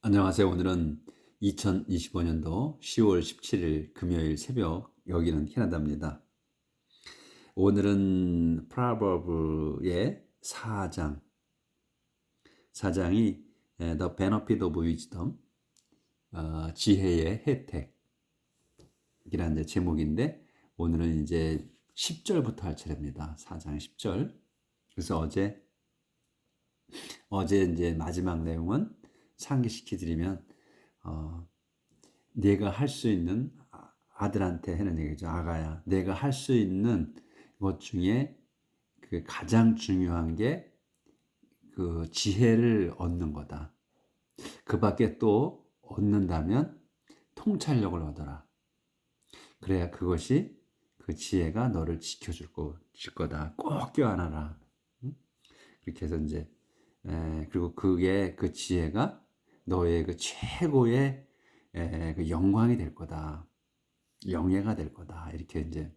안녕하세요. 오늘은 2025년도 10월 17일 금요일 새벽, 여기는 캐나다입니다. 오늘은 프로버브의 4장이 The Benefit of Wisdom, 지혜의 혜택이라는 제목인데, 오늘은 이제 10절부터 할 차례입니다. 4장 10절. 그래서 어제 이제 마지막 내용은 상기시켜 드리면, 내가 할 수 있는, 아들한테 하는 얘기죠. 아가야, 내가 할 수 있는 것 중에 그 가장 중요한 게 그 지혜를 얻는 거다. 그 밖에 또 얻는다면 통찰력을 얻어라. 그래야 그것이, 그 지혜가 너를 지켜줄 거다. 꼭 껴안아라. 그렇게 해서 이제, 그리고 그 지혜가 너의 그 최고의 그 영광이 될 거다. 영예가 될 거다. 이렇게 이제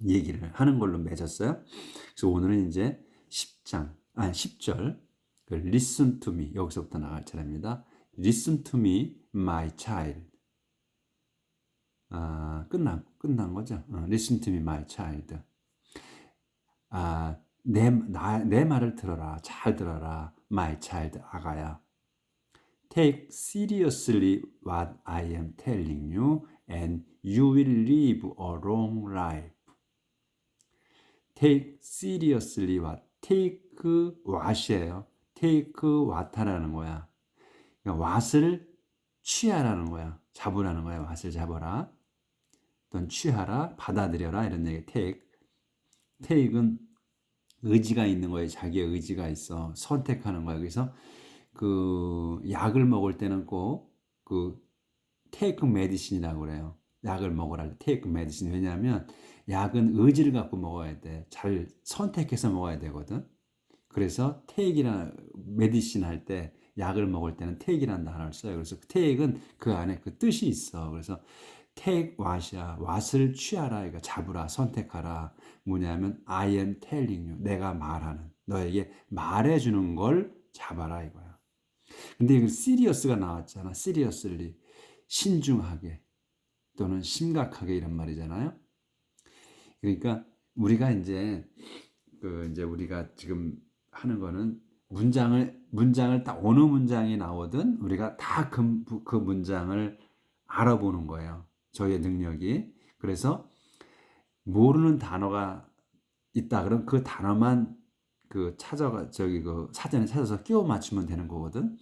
얘기를 하는 걸로 맺었어요. 그래서 오늘은 이제 10절, 그 listen to me, 여기서부터 나갈 차례입니다. listen to me, my child. 끝난 거죠. listen to me, my child. 내 말을 들어라. 잘 들어라. my child, 아가야. Take seriously what I am telling you and you will live a long life. Take seriously what? Take what이에요. Take what하라는 거야. 그러니까 what을 취하라는 거야. 잡으라는 거야. what을 잡아라. 또는 취하라, 받아들여라 이런 얘기. Take은 의지가 있는 거예요. 자기의 의지가 있어. 선택하는 거야. 그래서 그 약을 먹을 때는 꼭 그 take medicine이라고 그래요. 약을 먹으라 할 때 take medicine. 왜냐하면 약은 의지를 갖고 먹어야 돼. 잘 선택해서 먹어야 되거든. 그래서 take이나 medicine 할 때, 약을 먹을 때는 take이라는 단어를 써요. 그래서 take은 그 안에 그 뜻이 있어. 그래서 take what이야. what을 취하라. 그러니까 잡으라, 선택하라. 뭐냐면 I am telling you. 내가 말하는, 너에게 말해주는 걸 잡아라 이거야. 근데 이거 serious가 나왔잖아. seriously. 신중하게 또는 심각하게 이런 말이잖아요. 그러니까 우리가 이제 우리가 지금 하는 거는 문장을 딱 어느 문장이 나오든 우리가 다 그 문장을 알아보는 거예요. 저희의 능력이. 그래서 모르는 단어가 있다 그럼 그 단어만 그 사전에 찾아서 끼워 맞추면 되는 거거든.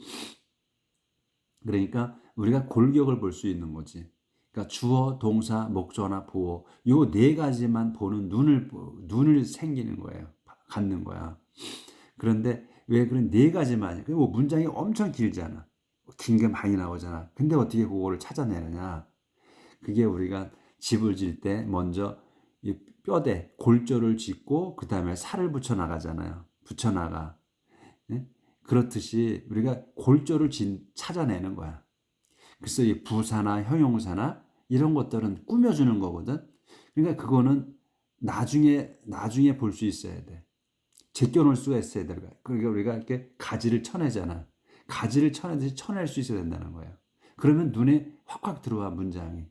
그러니까 우리가 골격을 볼 수 있는 거지. 그러니까 주어, 동사, 목조나 보어 요 네 가지만 보는 눈을 생기는 거예요. 갖는 거야. 그런데 왜 그런 네 가지만? 뭐 문장이 엄청 길잖아. 긴 게 많이 나오잖아. 근데 어떻게 그거를 찾아내느냐? 그게 우리가 집을 질 때 먼저 이 뼈대, 골조를 짓고 그 다음에 살을 붙여 나가잖아요. 붙여 나가. 예? 그렇듯이 우리가 골조를 찾아내는 거야. 그래서 이 부사나 형용사나 이런 것들은 꾸며주는 거거든. 그러니까 그거는 나중에 볼 수 있어야 돼. 제껴놓을 수가 있어야 돼. 그러니까 우리가 이렇게 가지를 쳐내잖아. 가지를 쳐내듯이 쳐낼 수 있어야 된다는 거예요. 그러면 눈에 확확 들어와 문장이.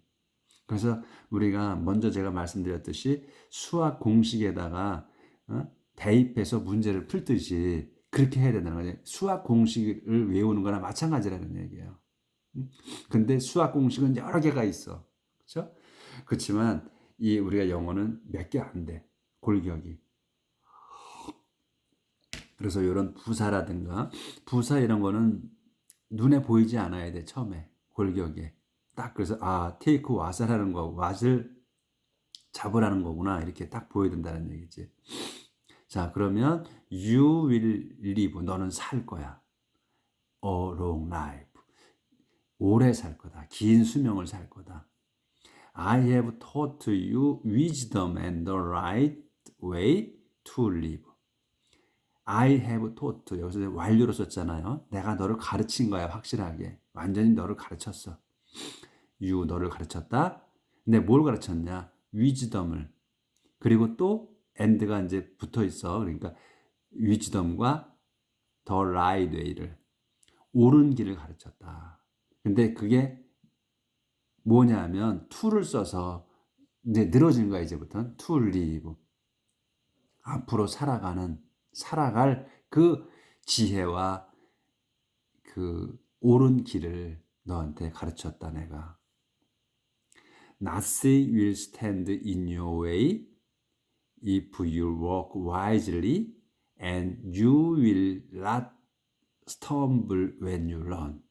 그래서 우리가 먼저 제가 말씀드렸듯이 수학 공식에다가 대입해서 문제를 풀듯이 그렇게 해야 된다는 거예요. 수학 공식을 외우는 거나 마찬가지라는 얘기예요. 근데 수학 공식은 여러 개가 있어. 그렇죠? 그렇지만 이 우리가 영어는 몇 개 안 돼. 골격이. 그래서 이런 부사라든가 부사 이런 거는 눈에 보이지 않아야 돼. 처음에 골격에. 딱 그래서 take what이라는 거, what을 잡으라는 거구나. 이렇게 딱 보여야 된다는 얘기지. 자, 그러면 you will live. 너는 살 거야. A long life. 오래 살 거다. 긴 수명을 살 거다. I have taught you wisdom and the right way to live. I have taught. 여기서 완료로 썼잖아요. 내가 너를 가르친 거야, 확실하게. 완전히 너를 가르쳤어. You, 너를 가르쳤다. 근데 뭘 가르쳤냐? wisdom을. 그리고 또 and가 이제 붙어 있어. 그러니까 wisdom과 the right way를. 옳은 길을 가르쳤다. 근데 그게 뭐냐면 to를 써서 이제 늘어진 거야. 이제부터는 to live. 앞으로 살아갈 그 지혜와 그 옳은 길을 너한테 가르쳤다 내가. Nothing will stand in your way if you walk wisely and you will not stumble when you run.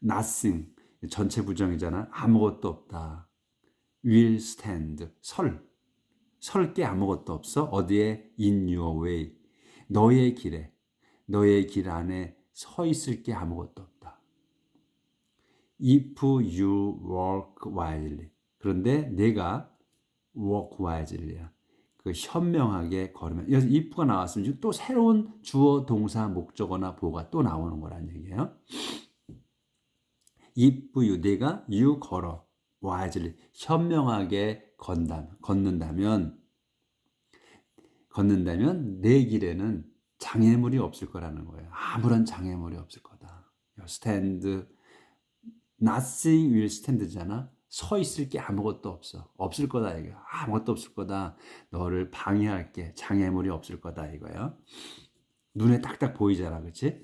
Nothing 전체 부정이잖아. 아무것도 없다. will stand 설 게 아무것도 없어. 어디에? in your way. 너의 길에, 너의 길 안에 서 있을 게 아무것도 없다. If you walk wisely. 그런데 내가 walk wisely야. 그 현명하게 걸으면. 여기서 if가 나왔으면 또 새로운 주어, 동사, 목적어나 보가 또 나오는 거란 얘기예요. if you, 내가 you 걸어. wisely. 현명하게 걷는다면 내 길에는 장애물이 없을 거라는 거예요. 아무런 장애물이 없을 거다. stand, nothing will stand잖아. 서 있을 게 아무것도 없어. 없을 거다 이거. 아무것도 없을 거다. 너를 방해할 게 장애물이 없을 거다 이거예요. 눈에 딱딱 보이잖아, 그렇지?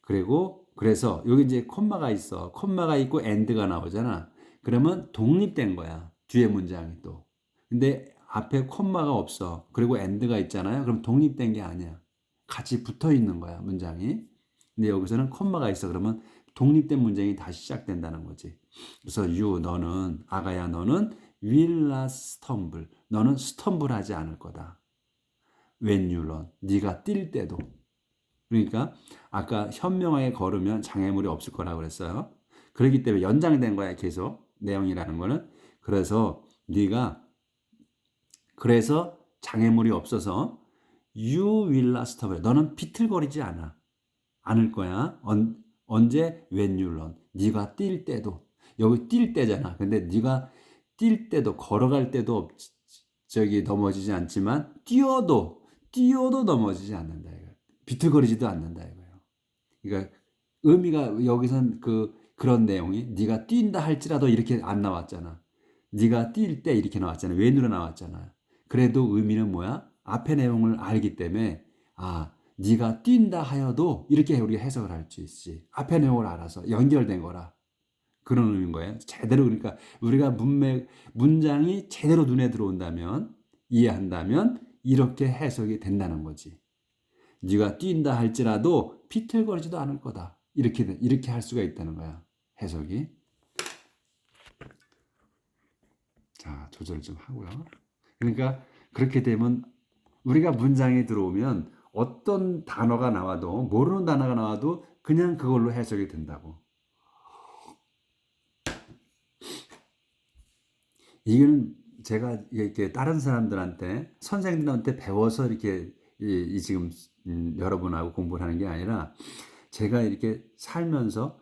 그리고 그래서 여기 이제 콤마가 있어. 콤마가 있고 and가 나오잖아. 그러면 독립된 거야. 뒤에 문장이 또. 근데 앞에 콤마가 없어. 그리고 and가 있잖아요. 그럼 독립된 게 아니야. 같이 붙어 있는 거야, 문장이. 근데 여기서는 콤마가 있어. 그러면 독립된 문장이 다시 시작된다는 거지. 그래서 너는, 아가야 너는 will not stumble. 너는 stumble 하지 않을 거다. when you run. 네가 뛸 때도. 그러니까 아까 현명하게 걸으면 장애물이 없을 거라고 그랬어요. 그렇기 때문에 연장된 거야, 계속. 내용이라는 거는. 그래서 장애물이 없어서 you will not stumble. 너는 비틀거리지 않을 거야. 언제? when you run. 네가 뛸 때도. 여기 뛸 때잖아. 근데 네가 뛸 때도, 걸어갈 때도 넘어지지 않지만 뛰어도 넘어지지 않는다 이거. 비틀거리지도 않는다 이거예요. 그러니까 의미가 여기선 그런 내용이 네가 뛴다 할지라도 이렇게 안 나왔잖아. 네가 뛸 때 이렇게 나왔잖아. when으로 나왔잖아. 그래도 의미는 뭐야? 앞의 내용을 알기 때문에 네가 뛴다 하여도 이렇게 우리가 해석을 할 수 있지. 앞의 내용을 알아서 연결된 거라. 그런 의미인 거예요. 제대로 그러니까 우리가 문장이 제대로 눈에 들어온다면 이해한다면 이렇게 해석이 된다는 거지. 네가 뛴다 할지라도 비틀거리지도 않을 거다. 이렇게 할 수가 있다는 거야. 해석이. 자, 조절 좀 하고요. 그러니까 그렇게 되면 우리가 문장에 들어오면 어떤 단어가 나와도 모르는 단어가 나와도 그냥 그걸로 해석이 된다고. 이거는 제가 이렇게 다른 사람들한테 선생님들한테 배워서 이렇게 지금 여러분하고 공부를 하는 게 아니라 제가 이렇게 살면서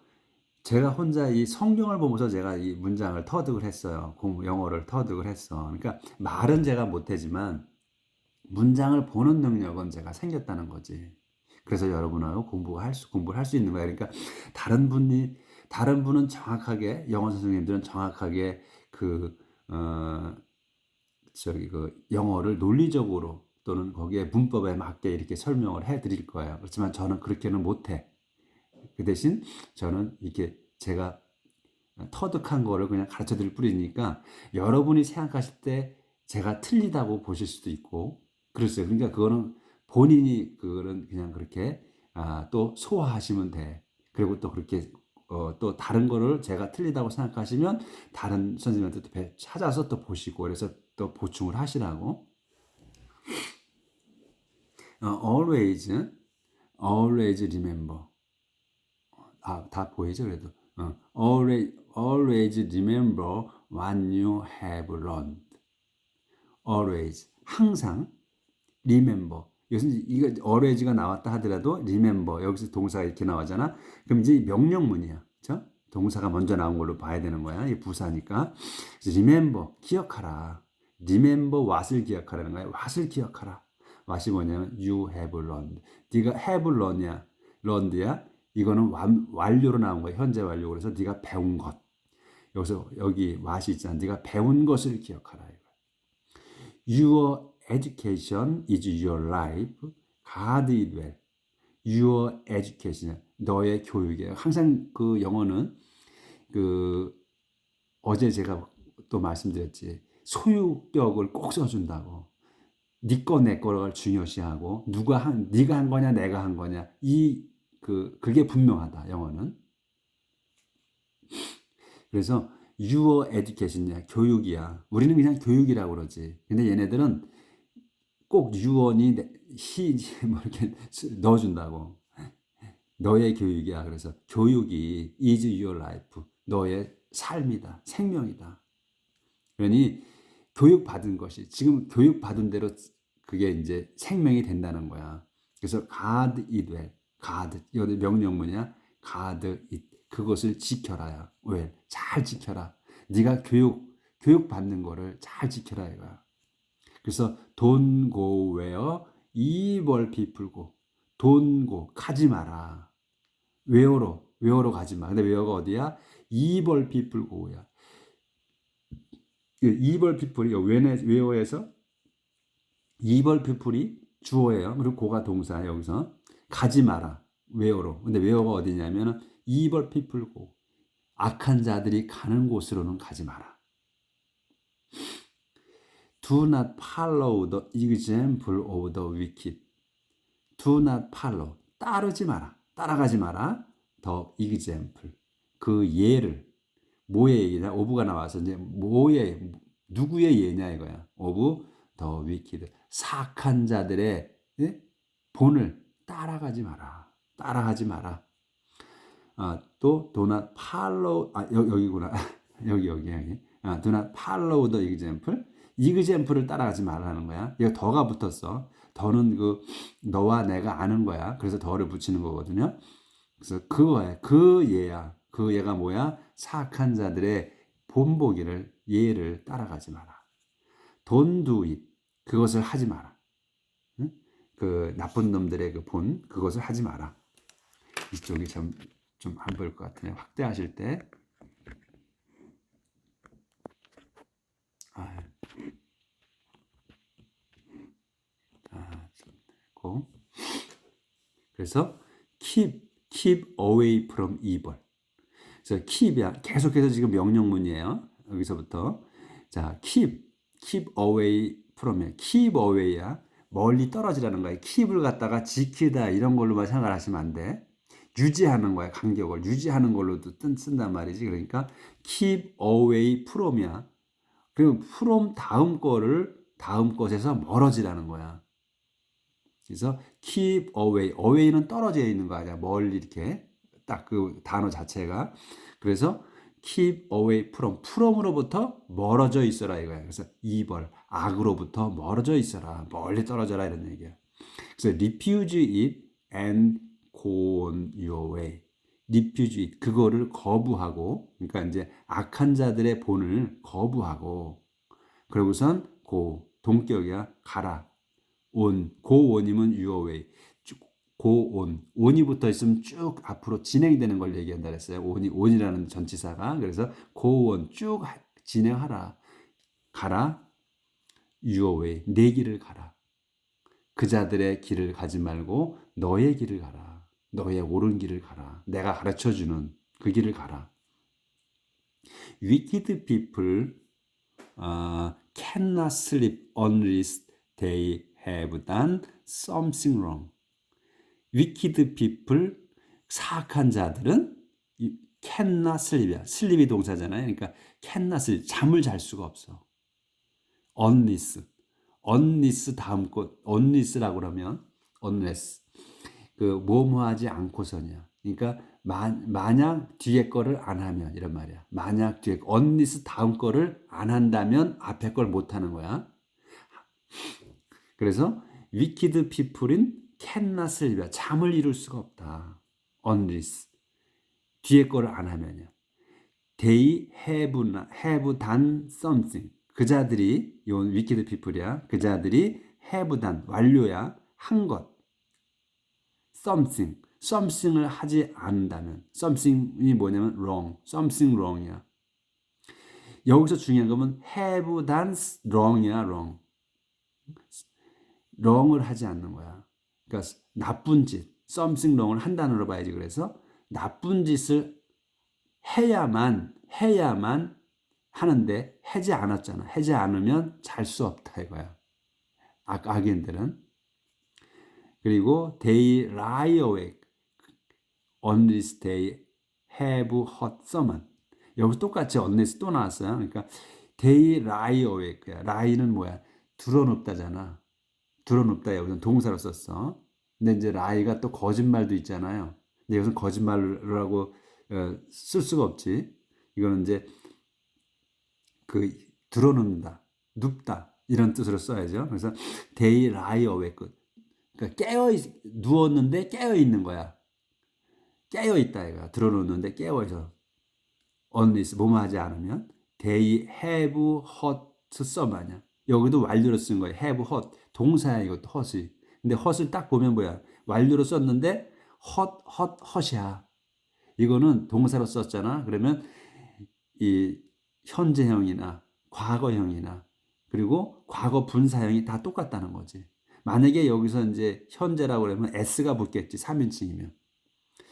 제가 혼자 이 성경을 보면서 제가 이 문장을 터득을 했어요. 영어를 터득을 했어. 그러니까 말은 제가 못하지만 문장을 보는 능력은 제가 생겼다는 거지. 그래서 여러분하고 공부를 할 수 있는 거예요. 그러니까 다른 분은 정확하게 영어 선생님들은 정확하게 영어를 논리적으로 또는 거기에 문법에 맞게 이렇게 설명을 해 드릴 거예요. 그렇지만 저는 그렇게는 못해. 그 대신 저는 이렇게 제가 터득한 거를 그냥 가르쳐 드릴 뿐이니까 여러분이 생각하실 때 제가 틀리다고 보실 수도 있고 그랬어요. 그러니까 그거는 본인이 그거는 그냥 그렇게 또 소화하시면 돼. 그리고 또 그렇게 또 다른 거를 제가 틀리다고 생각하시면 다른 선생님한테 또 찾아서 또 보시고 그래서 또 보충을 하시라고. always remember. 다 보이죠 그래도. always remember what you have learned. always 항상 remember. 여기서 이거 always가 나왔다 하더라도 remember 여기서 동사가 이렇게 나오잖아. 그럼 이제 명령문이야. 그렇죠? 동사가 먼저 나온 걸로 봐야 되는 거야. 이 부사니까. remember 기억하라. remember what을 기억하라는 거야. what을 기억하라. what이 뭐냐면 you have learned. 네가 have learned야. 이거는 완료로 나온 거야. 현재 완료. 그래서 네가 배운 것. 여기서 여기 what이 있잖아. 네가 배운 것을 기억하라. Your education is your life. Guard it well. Your education. 너의 교육이에요. 항상 그 영어는 그 어제 제가 또 말씀드렸지. 소유격을 꼭 써준다고. 네 거, 내 거를 중요시하고 네가 한 거냐, 내가 한 거냐. 그게 분명하다. 영어는. 그래서 your education이야. 교육이야. 우리는 그냥 교육이라고 그러지. 근데 얘네들은 꼭 유언이 히 뭐 이렇게 넣어준다고. 너의 교육이야. 그래서 교육이 is your life. 너의 삶이다. 생명이다. 그러니 교육 받은 것이 지금 교육 받은 대로 그게 이제 생명이 된다는 거야. 그래서 guard it well. guard. 이거 명령문이야. guard it. 그것을 지켜라야. well. 잘 지켜라. 네가 교육 받는 거를 잘 지켜라 이거야. 그래서 don't go where evil people go. don't go. 가지 마라. where로 가지 마. 근데 where가 어디야? evil people go야. evil people이 where에서 evil people이 주어예요. 그리고 고가 동사 여기서 가지 마라. where로. 근데 where가 어디냐면 evil people go. 악한 자들이 가는 곳으로는 가지 마라. Do not follow the example of the wicked. Do not follow. 따르지 마라. 따라가지 마라. The example. 그 예를. 뭐의 예냐? 오브가 나와서 이제 누구의 예냐 이거야. of the wicked. 사악한 자들의 본을 따라가지 마라. 따라하지 마라. 또 do not follow. 여기구나. 여기. do not follow the example. example을 따라가지 말라는 거야. 이거 더가 붙었어. 더는 너와 내가 아는 거야. 그래서 더를 붙이는 거거든요. 그래서 그거야. 그 예야. 그 예가 뭐야? 사악한 자들의 본보기를 예를 따라가지 마라. Don't do it. 그것을 하지 마라. 응? 그 나쁜 놈들의 그것을 하지 마라. 이쪽이 좀 안 보일 것 같으네요. 확대하실 때. 그래서 keep away from evil. 그래서 keep이야. 계속해서 지금 명령문이에요. 여기서부터. 자, keep away from이야. keep away야. 멀리 떨어지라는 거야. keep을 갖다가 지키다 이런 걸로만 생각을 하시면 안 돼. 유지하는 거야. 간격을 유지하는 걸로도 쓴단 말이지. 그러니까 keep away from이야. 그리고 from 다음 것에서 멀어지라는 거야. 그래서 keep away. away는 떨어져 있는 거 아니야. 멀리 이렇게 딱 그 단어 자체가. 그래서 keep away from으로부터 멀어져 있어라 이거야. 그래서 evil, 악으로부터 멀어져 있어라. 멀리 떨어져라 이런 얘기야. 그래서 refuse it and go on your way. refuse it. 그거를 거부하고, 그러니까 이제 악한 자들의 본을 거부하고, 그러고선 go, 동격이야. 가라. go on이면 your way. go on. on이 붙어 있으면 쭉 앞으로 진행되는 걸 얘기한다 그랬어요. on이라는 전치사가. 그래서 go on. 쭉 진행하라. 가라. your way. 내 길을 가라. 그 자들의 길을 가지 말고 너의 길을 가라. 너의 옳은 길을 가라. 내가 가르쳐주는 그 길을 가라. Wicked people cannot sleep unless they have done something wrong. wicked people, 사악한 자들은 cannot sleep이야. sleep이 동사잖아요. 그러니까 cannot sleep, 잠을 잘 수가 없어. unless 다음 것, unless라고 그러면 unless 뭐뭐하지 않고서냐. 그러니까 만약 뒤에 거를 안 하면 이런 말이야. 만약 뒤에 unless 다음 거를 안 한다면 앞에 걸 못 하는 거야. 그래서 wicked people은 cannot sleep. 잠을 이룰 수가 없다. unless 뒤에 거를 안 하면요. They have done something. 그 자들이 이건 wicked people이야. 그 자들이 have done 완료야. 한 것. something. something을 하지 않는다면, something이 뭐냐면 wrong, something wrong이야. 여기서 중요한 거는 have done wrong이야, wrong. wrong을 하지 않는 거야. 그러니까 나쁜 짓, something wrong을 한 단어로 봐야지. 그래서 나쁜 짓을 해야만 하는데 하지 않았잖아. 하지 않으면 잘 수 없다 이거야. 악인들은. 그리고 they lie awake on this day have hurt someone. 여기 똑같이 unless 또 나왔어요. 그러니까 they lie awake. lie는 뭐야? 드러눕다잖아. 드러눕다 여기서 동사로 썼어. 근데 이제 lie가 또 거짓말도 있잖아요. 근데 여기서 거짓말이라고 쓸 수가 없지. 이거는 이제 그 드러눕다, 눕다 이런 뜻으로 써야죠. 그래서 they lie awake. 그러니까 누웠는데 깨어 있는 거야. 깨어 있다 이거야. 드러눕는데 깨어 있어. unless 뭐뭐 하지 않으면 they have hurt someone. 여기도 완료로 쓴 거예요. have hurt 동사야 이것도 hurt이. 근데 hurt을 딱 보면 뭐야? 완료로 썼는데 hurt이야. 이거는 동사로 썼잖아. 그러면 이 현재형이나 과거형이나 그리고 과거 분사형이 다 똑같다는 거지. 만약에 여기서 이제 현재라고 그러면 s가 붙겠지. 3인칭이면.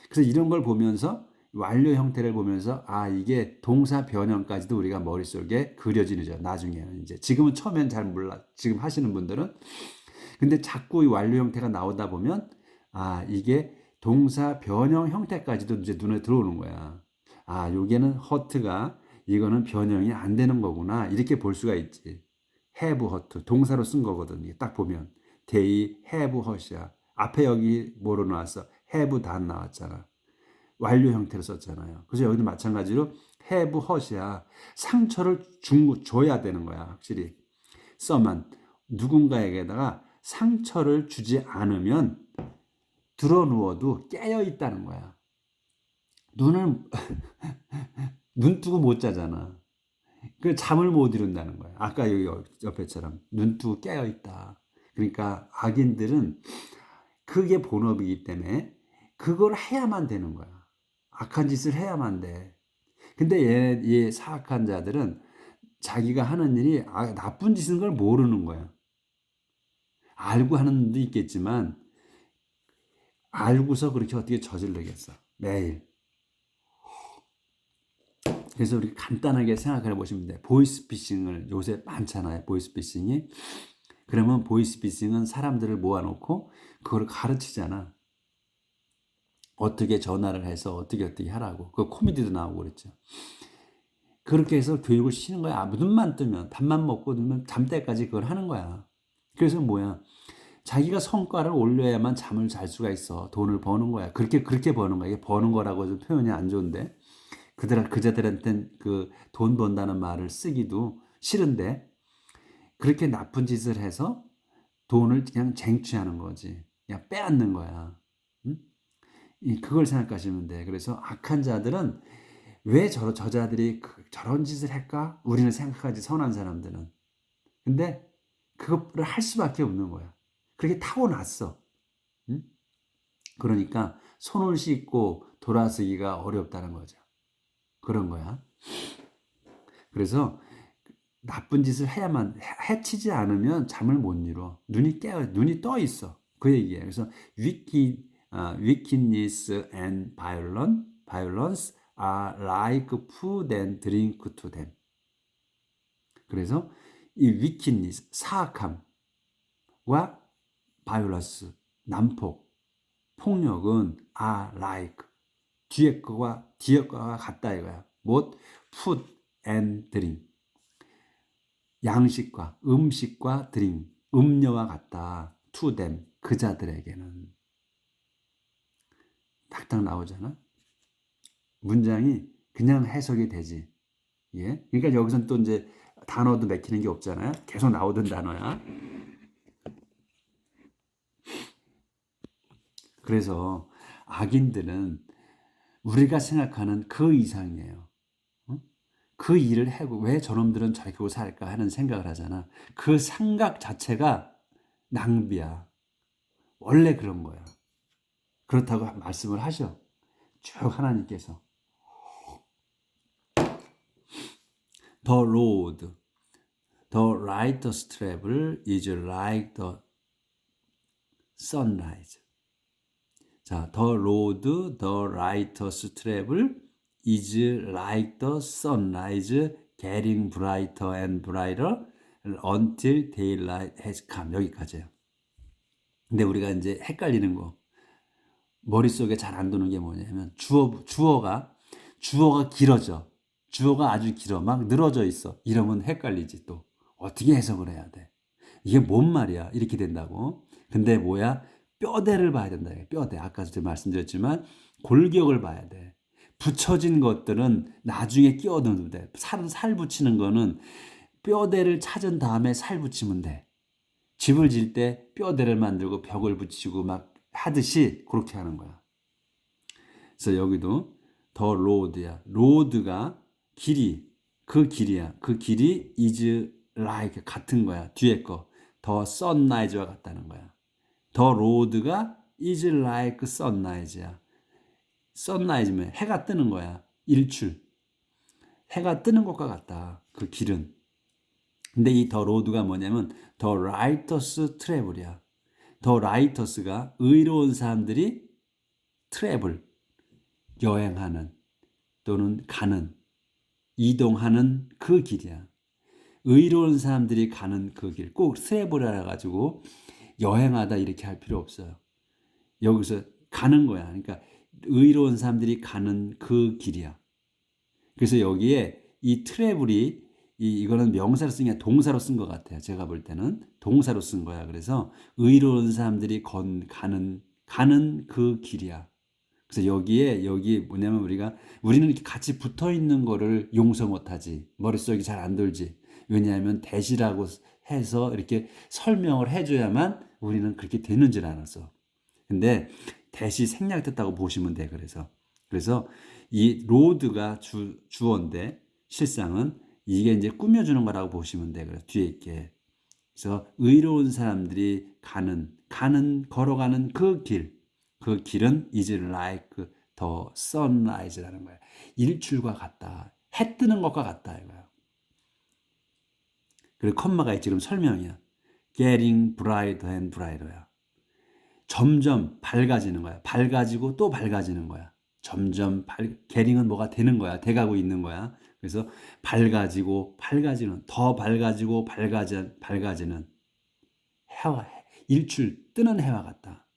그래서 이런 걸 보면서 완료 형태를 보면서 아 이게 동사 변형까지도 우리가 머릿속에 그려지죠. 나중에는 이제 지금은 처음엔 잘 몰라. 지금 하시는 분들은 근데 자꾸 이 완료 형태가 나오다 보면 아 이게 동사 변형 형태까지도 이제 눈에 들어오는 거야. 아 여기는 hurt가 이거는 변형이 안 되는 거구나 이렇게 볼 수가 있지. have hurt 동사로 쓴 거거든. 이게 딱 보면 they have hurt이야. 앞에 여기 뭐로 나왔어? have done 나왔잖아. 완료 형태로 썼잖아요. 그래서 여기도 마찬가지로 have hurt이야. 상처를 줘야 되는 거야. 확실히. someone 누군가에게다가 상처를 주지 않으면 드러누워도 깨어 있다는 거야. 눈을 눈 뜨고 못 자잖아. 그 잠을 못 이룬다는 거야. 아까 여기 옆에처럼 눈 뜨고 깨어 있다. 그러니까 악인들은 그게 본업이기 때문에 그걸 해야만 되는 거야. 악한 짓을 해야만 돼. 근데 얘 사악한 자들은 자기가 하는 일이 나쁜 짓인 걸 모르는 거야. 알고 하는 분도 있겠지만 알고서 그렇게 어떻게 저질르겠어. 매일. 그래서 우리 간단하게 생각해 보시면 돼. 보이스피싱을 요새 많잖아요. 보이스피싱이. 그러면 보이스피싱은 사람들을 모아놓고 그걸 가르치잖아. 어떻게 전화를 해서 어떻게 하라고. 그 코미디도 나오고 그랬죠. 그렇게 해서 교육을 시키는 거야. 눈만 뜨면 밥만 먹고 누면 잠때까지 그걸 하는 거야. 그래서 뭐야? 자기가 성과를 올려야만 잠을 잘 수가 있어. 돈을 버는 거야. 그렇게 버는 거야. 이게 버는 거라고 좀 표현이 안 좋은데. 그자들한테는 그 돈 번다는 말을 쓰기도 싫은데 그렇게 나쁜 짓을 해서 돈을 그냥 쟁취하는 거지. 그냥 빼앗는 거야. 응? 그걸 생각하시면 돼. 그래서 악한 자들은 왜 저자들이 저런 짓을 할까? 우리는 생각하지 선한 사람들은. 근데 그거를 할 수밖에 없는 거야. 그렇게 타고났어. 응? 그러니까 손을 씻고 돌아서기가 어렵다는 거죠. 그런 거야. 그래서 나쁜 짓을 해야만 해치지 않으면 잠을 못 이뤄. 눈이 떠 있어. 그 얘기예요. 그래서 wickedness and violence are like food and drink to them. 그래서 이 wickedness 사악함과 violence 난폭 폭력은 are like 뒤에 거가 같다 이거야. 뭐 food and drink 양식과 음식과 드링 음료와 같다. to them 그 자들에게는 딱딱 나오잖아. 문장이 그냥 해석이 되지. 예? 그러니까 여기서는 또 이제 단어도 맥히는 게 없잖아요. 계속 나오던 단어야. 그래서 악인들은 우리가 생각하는 그 이상이에요. 그 일을 하고 왜 저놈들은 저렇게 살까 하는 생각을 하잖아. 그 생각 자체가 낭비야. 원래 그런 거야. 그렇다고 말씀을 하셔. 쭉 하나님께서. The road, the righteous travel is like the sunrise. 자, the road, the righteous travel is like the sunrise, getting brighter and brighter until daylight has come. 여기까지예요. 근데 우리가 이제 헷갈리는 거, 머릿속에 잘 안 도는 게 뭐냐면 주어가 길어져. 주어가 아주 길어. 막 늘어져 있어. 이러면 헷갈리지 또. 어떻게 해석을 해야 돼? 이게 뭔 말이야? 이렇게 된다고. 근데 뭐야? 뼈대를 봐야 된다. 뼈대. 아까 제가 말씀드렸지만 골격을 봐야 돼. 붙여진 것들은 나중에 끼워넣으면 돼. 살 붙이는 거는 뼈대를 찾은 다음에 살 붙이면 돼. 집을 질 때 뼈대를 만들고 벽을 붙이고 막 하듯이 그렇게 하는 거야. 그래서 여기도 더 로드야. 로드가 길이, 그 길이야. 그 길이 is like 같은 거야. 뒤에 거. 더 sunrise와 같다는 거야. 더 로드가 is like sunrise야. sunrise면 해가 뜨는 거야. 일출. 해가 뜨는 것과 같다. 그 길은. 근데 이 더 로드가 뭐냐면 더 righteous travel이야. 더 righteous가 의로운 사람들이 travel, 여행하는 또는 가는, 이동하는 그 길이야. 의로운 사람들이 가는 그 길. 꼭 travel이라 가지고 여행하다 이렇게 할 필요 없어요. 여기서 가는 거야. 그러니까 의로운 사람들이 가는 그 길이야. 그래서 여기에 이 travel이 이거는 명사로 쓴 게 아니라 동사로 쓴 것 같아요. 제가 볼 때는 동사로 쓴 거야. 그래서 의로운 사람들이 가는 그 길이야. 그래서 여기 뭐냐면 우리는 이렇게 같이 붙어 있는 거를 용서 못하지. 머릿속이 잘 안 돌지. 왜냐하면 대시라고 해서 이렇게 설명을 해줘야만 우리는 그렇게 되는 줄 알았어. 근데 대시 생략됐다고 보시면 돼. 그래서 이 로드가 주어인데 실상은 이게 이제 꾸며주는 거라고 보시면 돼. 그래서 뒤에 있게. 그래서 의로운 사람들이 걸어가는 그 길은 is like the sunrise라는 거야. 일출과 같다. 해 뜨는 것과 같다 이거야. 그리고 컴마가 있지. 그럼 설명이야. getting brighter and brighter야. 점점 밝아지는 거야. 밝아지고 또 밝아지는 거야. 점점 getting은 뭐가 되는 거야. 돼가고 있는 거야. 그래서 밝아지는 더 밝아지고 밝아지는 해와 일출 뜨는 해와 같다.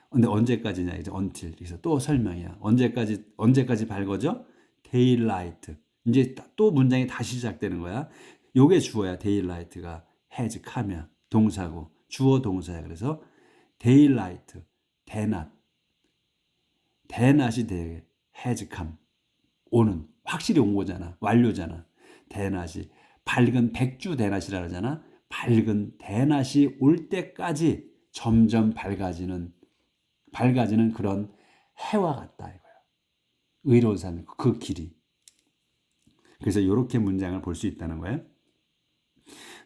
근데 언제까지냐 이제 until. 그래서 또 설명이야. 언제까지 밝아져? daylight. 이제 또 문장이 다시 시작되는 거야. 요게 주어야. daylight가 has come야. 동사고 주어 동사야. 그래서 daylight 대낮이 has come 오는 확실히 온 거잖아. 완료잖아. 대낮이 밝은 백주 대낮이라 그러잖아. 밝은 대낮이 올 때까지 점점 밝아지는 그런 해와 같다 이거야. 의로운 사람 그 길이. 그래서 이렇게 문장을 볼 수 있다는 거예요.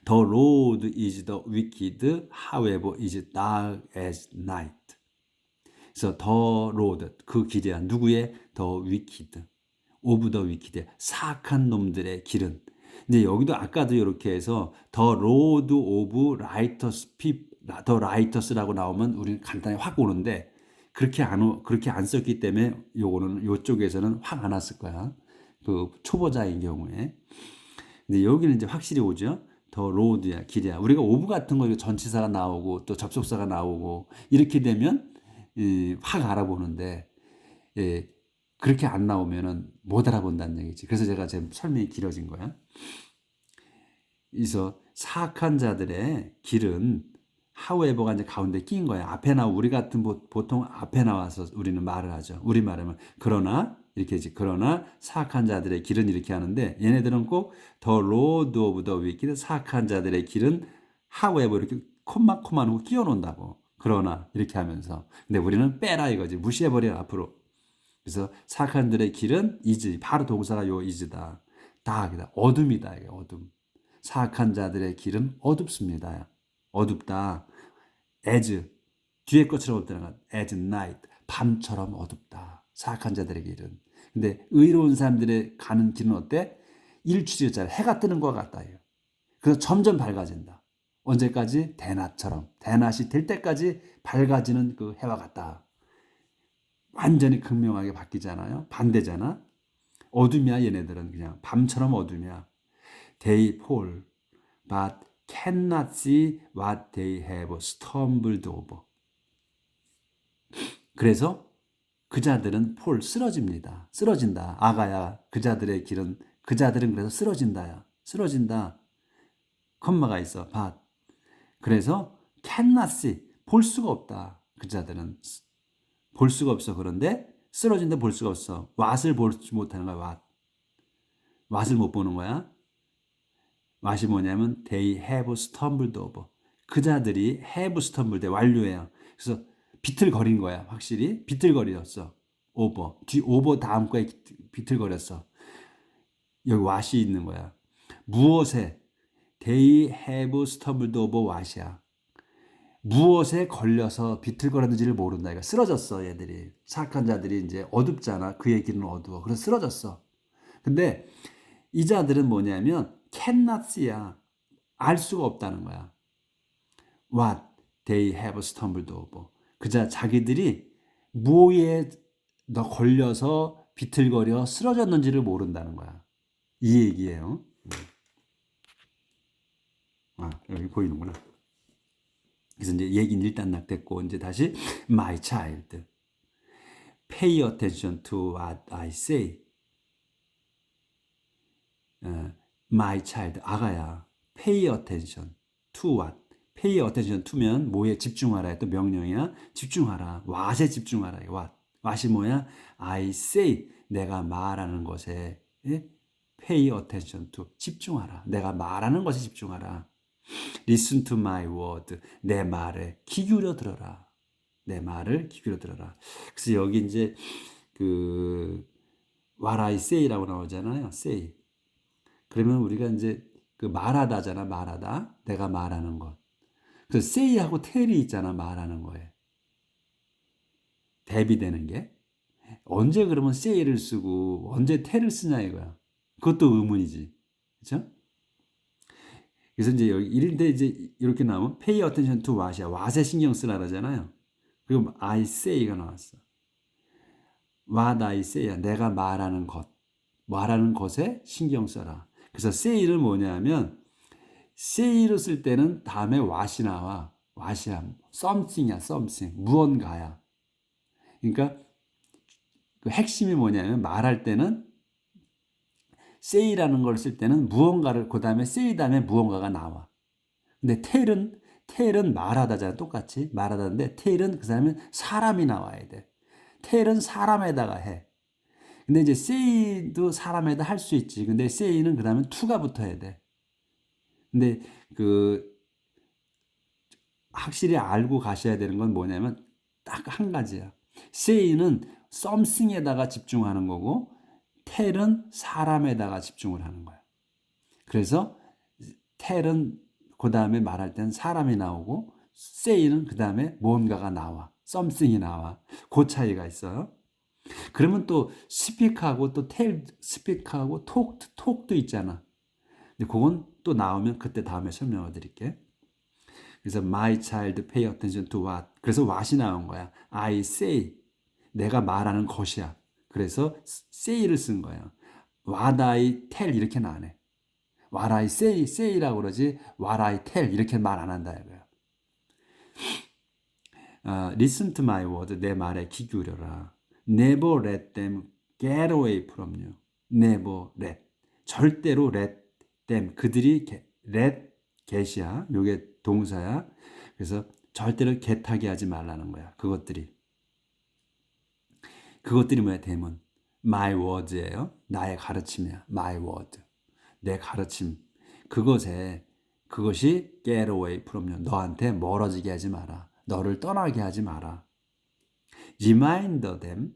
The road is the wicked, however, is dark as night. 그래서 the road 그 길이야. 누구의? The wicked. of the wicked. 사악한 놈들의 길은. 근데 여기도 아까도 이렇게 해서 the road of righteous people, the righteous라고 나오면 우리는 간단히 확 오는데 그렇게 안 썼기 때문에 요거는 요쪽에서는 확 안 왔을 거야. 그 초보자인 경우에. 근데 여기는 이제 확실히 오죠. 더 로드야, 길이야. 우리가 오브 같은 거 전치사가 나오고 또 접속사가 나오고 이렇게 되면 확 알아보는데 그렇게 안 나오면은 못 알아본다는 얘기지. 그래서 제가 제 설명이 길어진 거야. 그래서 사악한 자들의 길은 however가 이제 가운데 낀 거야. 앞에 우리 같은 보통 앞에 나와서 우리는 말을 하죠. 우리 말하면 그러나 사악한 자들의 길은 이렇게 하는데 얘네들은 꼭 the road of the wicked 사악한 자들의 길은 however 이렇게 콤마콤마 끼워 놓는다고. 그러나 이렇게 하면서 근데 우리는 빼라 이거지. 무시해버려 앞으로. 그래서 사악한 자들의 길은 is 바로 동사가 요 is다. dark이다. 어둠이다. 이게 어둠. 사악한 자들의 길은 어둡습니다. 어둡다. as 뒤에 것처럼 없다는 건 as night 밤처럼 어둡다. 사악한 자들의 길은. 근데 의로운 사람들의 가는 길은 어때? 일출이었잖아. 해가 뜨는 것 같다. 그래서 점점 밝아진다. 언제까지? 대낮처럼. 대낮이 될 때까지 밝아지는 그 해와 같다. 완전히 극명하게 바뀌잖아요. 반대잖아. 어둠이야 얘네들은 그냥 밤처럼 어둠이야. They fall, but cannot see what they have stumbled over. 그래서 그자들은 폴 쓰러집니다. 쓰러진다. 아가야 그자들의 길은 그자들은 그래서 쓰러진다야. 쓰러진다. 컴마가 있어. but. 그래서 cannot see 볼 수가 없다. 그자들은 볼 수가 없어. 그런데 쓰러진다 볼 수가 없어. what을 보지 못하는 거야. what. what을 못 보는 거야. what이 뭐냐면 they have stumbled over. 그자들이 have stumbled 완료예요. 그래서 비틀거린 거야. 확실히 비틀거렸어. over. 뒤 over 다음 거에 비틀거렸어. 여기 what이 있는 거야. 무엇에 they have stumbled over what이야. 무엇에 걸려서 비틀거렸는지를 모른다. 그러니까 쓰러졌어, 얘들이. 사악한 자들이 이제 어둡잖아. 그의 길은 어두워. 그래서 쓰러졌어. 근데 이 자들은 뭐냐면 cannot see야. 알 수가 없다는 거야. What they have stumbled over. 그자 자기들이 뭐에 너 걸려서 비틀거려 쓰러졌는지를 모른다는 거야. 이 얘기예요. 아, 여기 보이는구나. 그래서 이제 얘기는 일단 낙됐고 이제 다시 my child, pay attention to what I say. My child, 아가야, pay attention to what? pay attention to면 뭐에 집중하라. 또 명령이야. 집중하라. what에 집중하라. what? what이 뭐야? I say, 내가 말하는 것에 pay attention to, 집중하라. 내가 말하는 것에 집중하라. Listen to my word. 내 말에 귀 기울여 들어라. 내 말을 귀 기울여 들어라. 그래서 여기 이제 그 what I say라고 나오잖아요. say. 그러면 우리가 이제 그 말하다잖아. 말하다. 내가 말하는 것. 그래서 say하고 tell이 있잖아. 말하는 거에. 대비되는 게. 언제 그러면 say를 쓰고 언제 tell을 쓰냐 이거야. 그것도 의문이지. 그렇죠? 그래서 이제 여기 이런데 이제 이렇게 나오면 pay attention to what이야. what에 신경 쓰라 그러잖아요. 그리고 I say가 나왔어. what I say야. 내가 말하는 것. 말하는 것에 신경 써라. 그래서 say를 뭐냐면 say를 쓸 때는 다음에 what이 나와. what이야. something이야. something. 무언가야. 그러니까 그 핵심이 뭐냐면 말할 때는 say라는 걸 쓸 때는 무언가를 그 다음에 say 다음에 무언가가 나와. 근데 tell은 말하다잖아. 똑같이 말하다인데 tell은 그 다음에 사람이 나와야 돼. tell은 사람에다가 해. 근데 이제 say도 사람에다 할 수 있지. 근데 say는 그 다음에 to가 붙어야 돼. 근데 그 확실히 알고 가셔야 되는 건 뭐냐면 딱 한 가지야. say는 something에다가 집중하는 거고 tell은 사람에다가 집중을 하는 거야. 그래서 tell은 그 다음에 말할 때는 사람이 나오고 say는 그 다음에 뭔가가 나와. something이 나와. 그 차이가 있어요. 그러면 또 speak하고 또 tell, speak하고 talk도 있잖아. 근데 그건 또 나오면 그때 다음에 설명을 드릴게. 그래서 my child pay attention to what. 그래서 what이 나온 거야. I say. 내가 말하는 것이야. 그래서 say를 쓴 거야. what I tell 이렇게는 안 해. what I say라고 그러지 what I tell 이렇게 말 안 한다 이거야. Listen to my word. 내 말에 귀 기울여라. Never let them get away from you. Never let. 절대로 let them. 그들이 let get이야. 요게 동사야. 그래서 절대로 get하게 하지 말라는 거야. 그것들이 뭐야? 대문. My words예요. 나의 가르침이야. My word. 내 가르침. 그것이 get away from you. 너한테 멀어지게 하지 마라. 너를 떠나게 하지 마라. Remind them.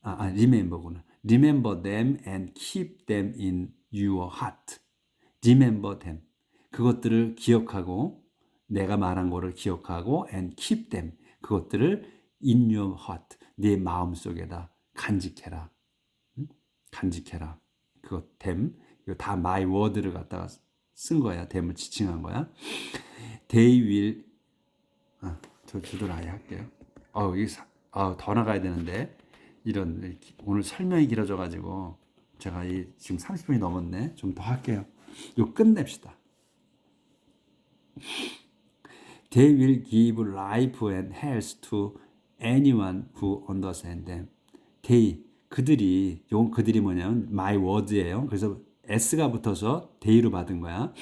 remember구나. Remember them and keep them in your heart. Remember them. 그것들을 기억하고 내가 말한 거를 기억하고 and keep them. 그것들을 in your heart. 네 마음속에다 간직해라. 응? 간직해라. 그거 댐. 이거 다 my word를 갖다가 쓴 거야. 댐을 지칭한 거야. They will 저 주들 아예 할게요. 더 나가야 되는데 이런 오늘 설명이 길어져 가지고 제가 지금 30분이 넘었네. 좀 더 할게요. 이거 끝냅시다. They will give life and health to anyone who understands them. 그들이 뭐냐면 my words예요. 그래서 s가 붙어서 they로 받은 거야.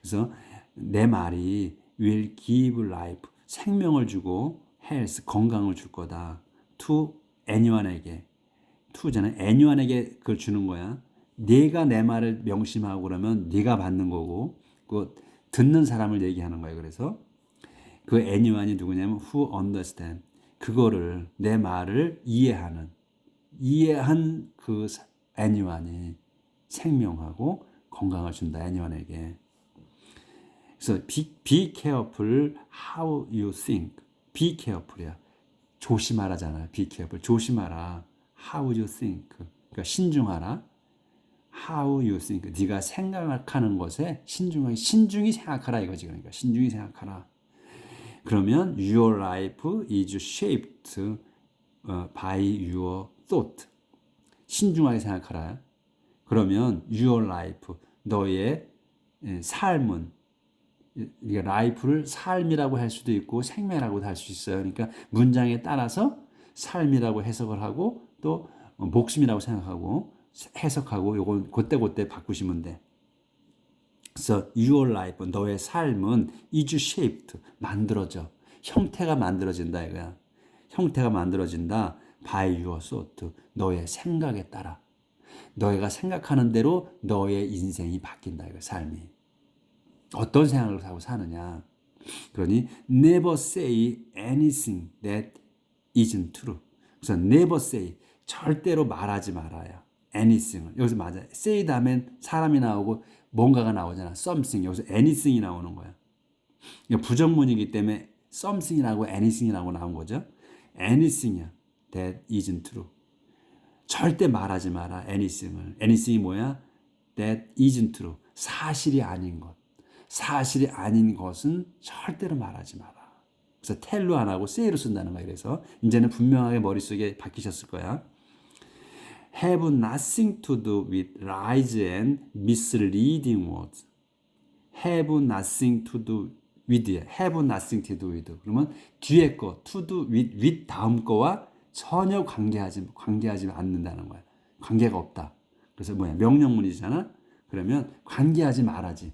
그래서 내 말이 will give life, 생명을 주고 health, 건강을 줄 거다. to anyone에게. to잖아요. anyone에게 그걸 주는 거야. 네가 내 말을 명심하고 그러면 네가 받는 거고 그 듣는 사람을 얘기하는 거예요. 그래서 그 anyone이 누구냐면 who understand. 그거를 내 말을 이해한 그 anyone이 생명하고 건강을 준다. anyone에게. 그래서 be careful how you think. be careful이야. 조심하라잖아요. be careful. 조심하라. how you think. 그러니까 신중하라. how you think. 네가 생각하는 것에 신중히 생각하라 이거지. 그러니까 신중히 생각하라. 그러면 your life is shaped by your thought. 신중하게 생각하라. 그러면 your life, 너의 삶은, life를 삶이라고 할 수도 있고 생명이라고도 할 수 있어요. 그러니까 문장에 따라서 삶이라고 해석을 하고 또 목숨이라고 생각하고 해석하고 요건 그때 바꾸시면 돼. 그래서 your life, 너의 삶은 is shaped, 만들어져. 형태가 만들어진다 이거야. 형태가 만들어진다. by your thought, 너의 생각에 따라. 너희가 생각하는 대로 너의 인생이 바뀐다 이거 삶이. 어떤 생각을 하고 사느냐. 그러니 never say anything that isn't true. 그래서 never say, 절대로 말하지 말아요. anything을. 여기서 맞아. say 다음엔 사람이 나오고 뭔가가 나오잖아. something. 여기서 anything이 나오는 거야. 부정문이기 때문에 something이라고 anything이라고 나온 거죠. anything이야. that isn't true. 절대 말하지 마라. anything을. anything이 뭐야? that isn't true. 사실이 아닌 것. 사실이 아닌 것은 절대로 말하지 마라. 그래서 tell로 안 하고 say로 쓴다는 거야. 그래서 이제는 분명하게 머릿속에 박히셨을 거야. have nothing to do with lies and misleading words. have nothing to do with. have nothing to do with. 그러면 뒤에 거 to do with 다음 거와 전혀 관계하지 않는다는 거야. 관계가 없다. 그래서 뭐야? 명령문이잖아. 그러면 관계하지 말아지.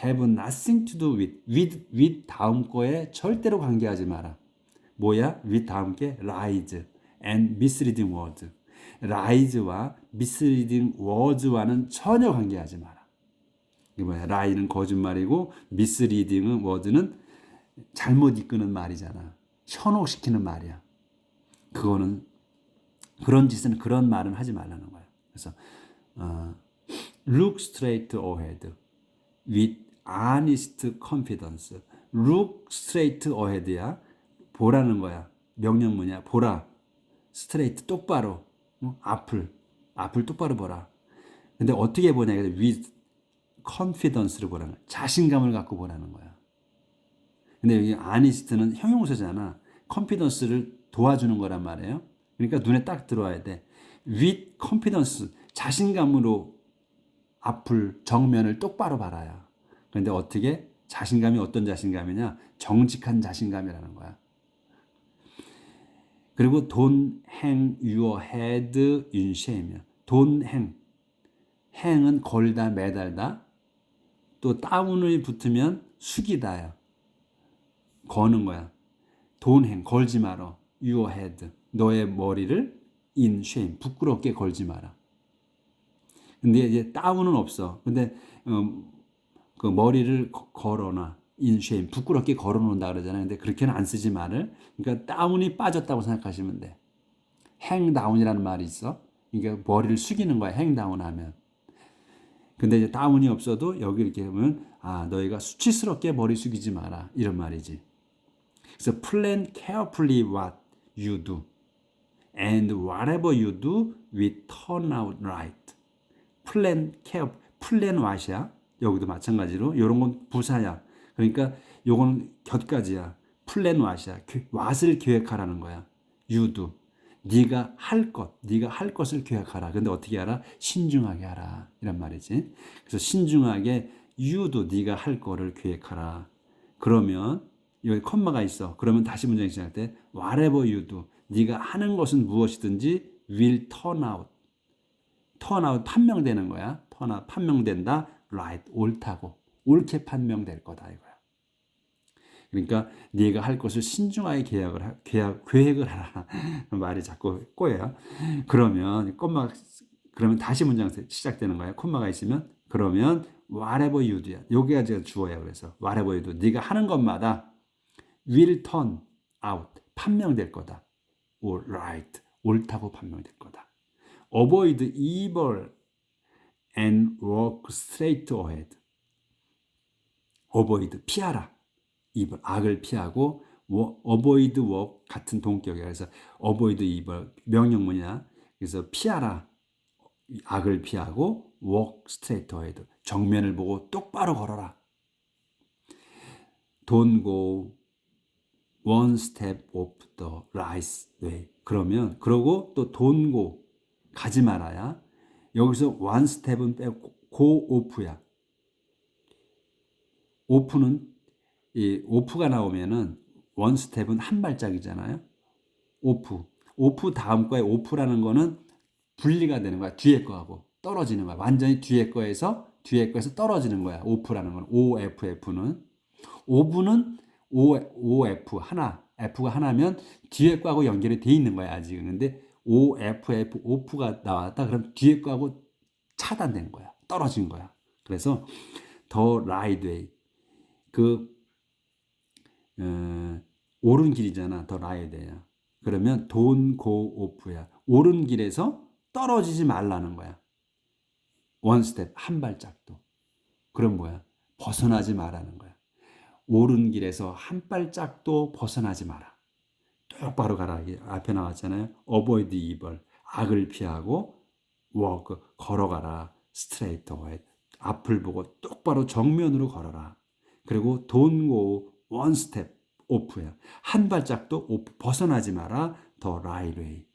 have nothing to do with 다음 거에 절대로 관계하지 마라. 뭐야? with 다음 게 lies and misleading words. lies와 misleading words와는 전혀 관계하지 마라. 이게 뭐야? lie는 거짓말이고 misleading words는 잘못 이끄는 말이잖아. 현혹시키는 말이야. 그거는 그런 말은 하지 말라는 거야. 그래서 look straight ahead with honest confidence. look straight ahead야. 보라는 거야. 명령문이야. 보라. straight 똑바로. 앞을 똑바로 보라. 근데 어떻게 보냐? with confidence를 보라는 거야. 자신감을 갖고 보라는 거야. 근데 여기 honest는 형용사잖아. confidence를 도와주는 거란 말이에요. 그러니까 눈에 딱 들어와야 돼. with confidence, 자신감으로 앞을, 정면을 똑바로 봐라야. 그런데 어떻게? 자신감이 어떤 자신감이냐? 정직한 자신감이라는 거야. 그리고 don't hang your head in shame. don't hang. hang은 걸다, 매달다. 또 다운을 붙으면 숙이다야. 거는 거야. don't hang, 걸지 마라. your head, 너의 머리를 in shame, 부끄럽게 걸지 마라. 근데 이제 다운은 없어. 근데 그 머리를 걸어놔. in shame, 부끄럽게 걸어놓는다 그러잖아요. 근데 그렇게는 안 쓰지 말을. 그러니까 다운이 빠졌다고 생각하시면 돼. hang down이라는 말이 있어. 그러니까 머리를 숙이는 거야. hang down 하면. 근데 이제 다운이 없어도 여기 이렇게 보면 너희가 수치스럽게 머리 숙이지 마라. 이런 말이지. 그래서 plan carefully what you do. And whatever you do will turn out right. plan care, plan what이야. 여기도 마찬가지로 이런 건 부사야. 그러니까 요건 곁가지야. plan what이야. what을 계획하라는 거야. you do. 네가 할 것, 네가 할 것을 계획하라. 근데 어떻게 하라? 신중하게 하라. 이란 말이지. 그래서 신중하게 you do, 네가 할 거를 계획하라. 그러면 여기 컴마가 있어. 그러면 다시 문장이 시작할 때 whatever you do, 네가 하는 것은 무엇이든지 will turn out. turn out 판명되는 거야. turn out 판명된다. right 옳다고. 옳게 판명될 거다 이거야. 그러니까 네가 할 것을 신중하게 계획을 하라. 말이 자꾸 꼬여요. 그러면 그러면 다시 문장 시작되는 거야. 콤마가 있으면 그러면 whatever you do야. 여기가 제가 주어야. 그래서 whatever you do. 네가 하는 것마다 will turn out 판명될 거다. or right 옳다고 판명될 거다. avoid evil and walk straight ahead. avoid 피하라. evil 악을 피하고 avoid walk 같은 동격이야. 그래서 avoid evil 명령문이야. 그래서 피하라. 악을 피하고 walk straight ahead. 정면을 보고 똑바로 걸어라. Don't go one step off the right way. 그러고 또 don't go 가지 말아야. 여기서 one step은 빼고 go off야. off는 이 off가 나오면은 one step은 한 발짝이잖아요. off 다음 거에 off라는 거는 분리가 되는 거야. 뒤에 거하고 떨어지는 거야. 완전히 뒤에 거에서 떨어지는 거야. off라는 건 OFF는 off는 OF 하나, F가 하나면 뒤에 거하고 연결이 돼 있는 거야 아직은. 근데 OFF off가 나왔다. 그럼 뒤에 거하고 차단된 거야. 떨어진 거야. 그래서 더 라이드웨이 옳은 길이잖아. 더 라이드웨이야. 그러면 don't go off야. 옳은 길에서 떨어지지 말라는 거야. one step 한 발짝도. 그럼 뭐야? 벗어나지 말라는 거야. 옳은 길에서 한 발짝도 벗어나지 마라. 똑바로 가라. 앞에 나왔잖아요. avoid evil 악을 피하고 walk 걸어가라. straight ahead 앞을 보고 똑바로 정면으로 걸어라. 그리고 don't go one step off야. 한 발짝도 off 벗어나지 마라. the right way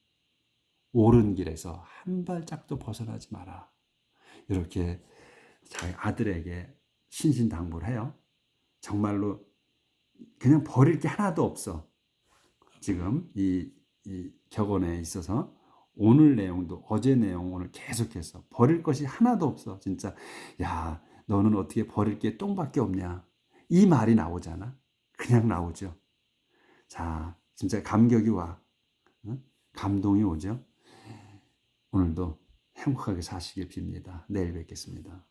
옳은 길에서 한 발짝도 벗어나지 마라. 이렇게 자기 아들에게 신신당부를 해요. 정말로 그냥 버릴 게 하나도 없어. 지금 이 격언에 있어서 오늘 내용도 어제 내용 오늘 계속해서 버릴 것이 하나도 없어. 진짜 야 너는 어떻게 버릴 게 똥밖에 없냐. 이 말이 나오잖아. 그냥 나오죠. 자 진짜 감격이 와. 감동이 오죠. 오늘도 행복하게 사시길 빕니다. 내일 뵙겠습니다.